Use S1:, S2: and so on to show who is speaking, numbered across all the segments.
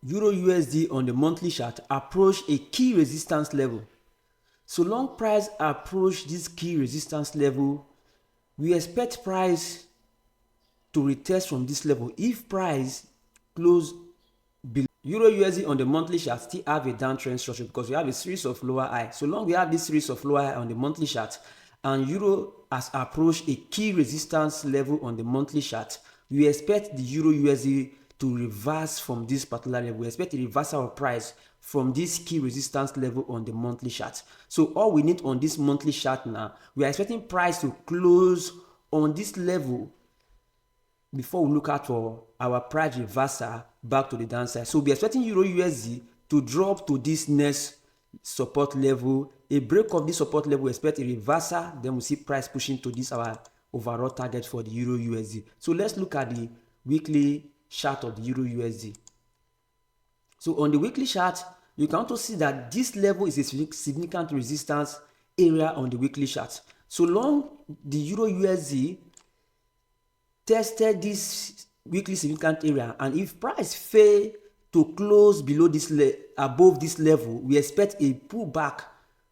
S1: Euro USD on the monthly chart approach a key resistance level. So long price approach this key resistance level, we expect price to retest from this level. If price close below, Euro USD on the monthly chart still have a downtrend structure because we have a series of lower high. So long we have this series of lower high on the monthly chart and Euro has approached a key resistance level on the monthly chart, we expect the Euro USD to reverse from this particular level. We expect a reversal of price from this key resistance level on the monthly chart. So all we need on this monthly chart now, we are expecting price to close on this level before we look out for our price reversal back to the downside. So we're expecting Euro USD to drop to this next support level. A break of this support level, we expect a reversal, then we see price pushing to this our overall target for the Euro USD. So let's look at the weekly chart of the Euro USD. So on the weekly chart, you can also see that this level is a significant resistance area on the weekly chart. So long the Euro USD tested this weekly significant area, and if price fail to close below this above this level, we expect a pullback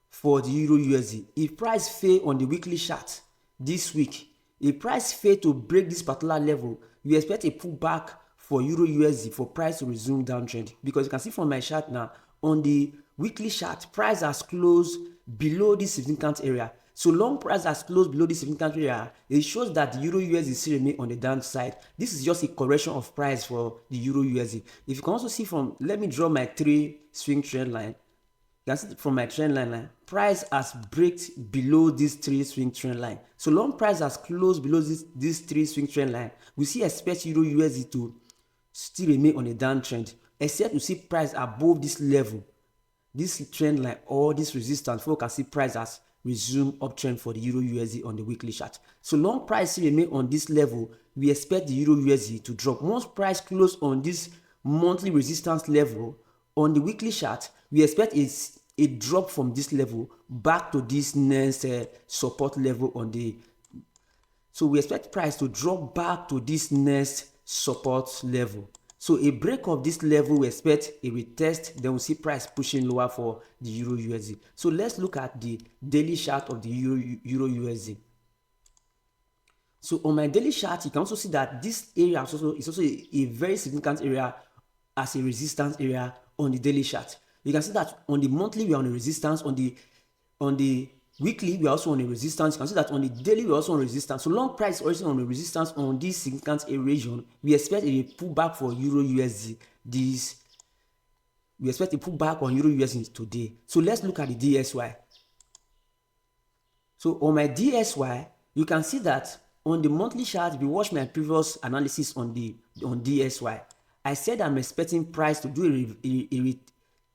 S1: for the Euro USD. If price fail on the weekly chart this week, if price fail to break this particular level, we expect a pullback for Euro USD for price to resume downtrend. Because you can see from my chart now, on the weekly chart, price has closed below this significant area. So long price has closed below this significant area, it shows that the Euro USD still remain on the downside. This is just a correction of price for the Euro USD. If you can also see from, let me draw my 3 swing trend line. You can see from my trend line, price has breaked below this 3 swing trend line. So long price has closed below this 3 swing trend line, we see expect Euro USD to still remain on a downtrend, except we see price above this level, this trend line or this resistance, before we can see price has resume uptrend for the Euro USD on the weekly chart. So long price remain on this level, we expect the Euro USD to drop. Once price close on this monthly resistance level on the weekly chart, we expect a drop from this level back to this next support level on the. So we expect price to drop back to this next support level. So a break of this level, we expect a retest, then we see price pushing lower for the Euro USD. So let's look at the daily chart of the Euro USD. So on my daily chart, you can also see that this area is also a very significant area as a resistance area on the daily chart. You can see that on the monthly we are on a resistance, on the weekly we are also on a resistance. You can see that on the daily we are also on resistance. So long price is also on a resistance on this significant region. We expect a pullback for Euro USD. We expect a pullback on Euro USD today. So let's look at the DXY. So on my DXY, you can see that on the monthly chart, if you watch my previous analysis on DXY, I said I'm expecting price to do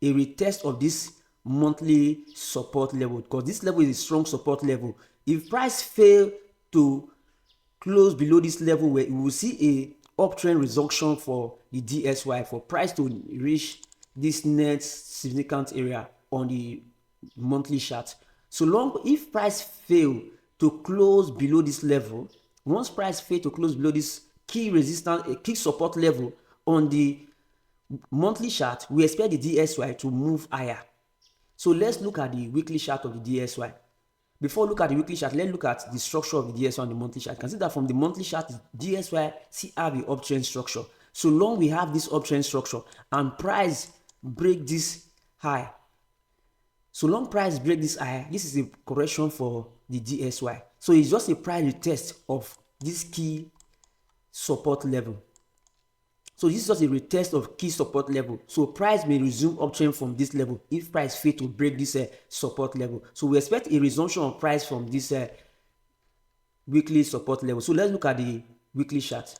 S1: a retest of this monthly support level, because this level is a strong support level. If price fail to close below this level, where we will see a uptrend resumption for the DXY, for price to reach this next significant area on the monthly chart. So long if price fail to close below this level, once price fail to close below this key resistance, key support level on the monthly chart, we expect the DXY to move higher. So let's look at the weekly chart of the DXY. Before we look at the weekly chart, let's look at the structure of the DXY on the monthly chart. You can see that from the monthly chart, the DXY still have the uptrend structure. So long we have this uptrend structure and price break this high. So long price break this high, this is a correction for the DXY. So it's just a price retest of this key support level. So this is just a retest of key support level. So price may resume uptrend from this level if price fail to break this support level. So we expect a resumption of price from this weekly support level. So let's look at the weekly chart.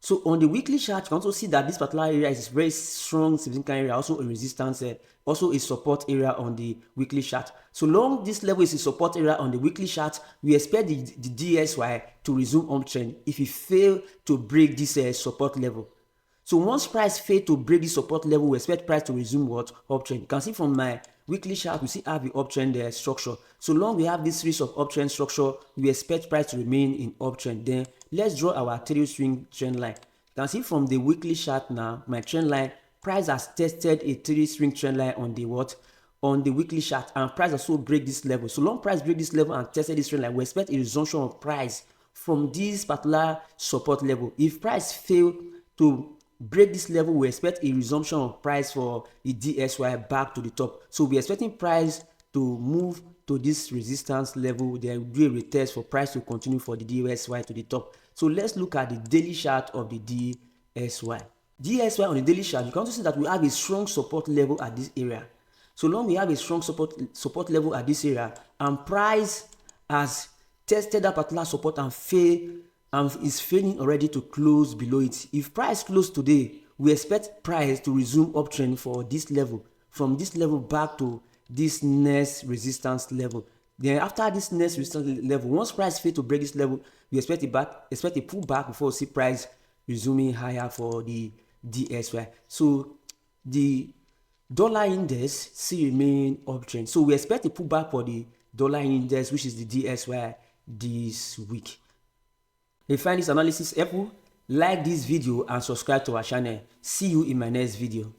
S1: So on the weekly chart, you can also see that this particular area is a very strong significant area, also a resistance, also a support area on the weekly chart. So long this level is a support area on the weekly chart, we expect the DXY to resume uptrend if it fail to break this support level. So once price fail to break this support level, we expect price to resume what? Uptrend. You can see from my weekly chart, we see have the uptrend structure. So long we have this series of uptrend structure, we expect price to remain in uptrend. Then let's draw our 3 swing trend line. You can see from the weekly chart now, my trend line, price has tested a 3-string trend line on the what? On the weekly chart, and price also break this level. So long price break this level and tested this trend line, we expect a resumption of price from this particular support level. If price fail to break this level, we expect a resumption of price for the DXY back to the top. So we're expecting price to move to this resistance level, then do a retest for price to continue for the DXY to the top. So let's look at the daily chart of the DXY. DXY on the daily chart, you can also see that we have a strong support level at this area. So long we have a strong support level at this area, and price has tested that particular support and failed, and is failing already to close below it. If price close today, we expect price to resume uptrend for this level, from this level back to this next resistance level. Then after this next resistance level, once price fail to break this level, we expect a pullback before we see price resuming higher for the DXY. So the dollar index still remain uptrend. So we expect a pullback for the dollar index, which is the DXY, this week. If you find this analysis helpful, like this video and subscribe to our channel. See you in my next video.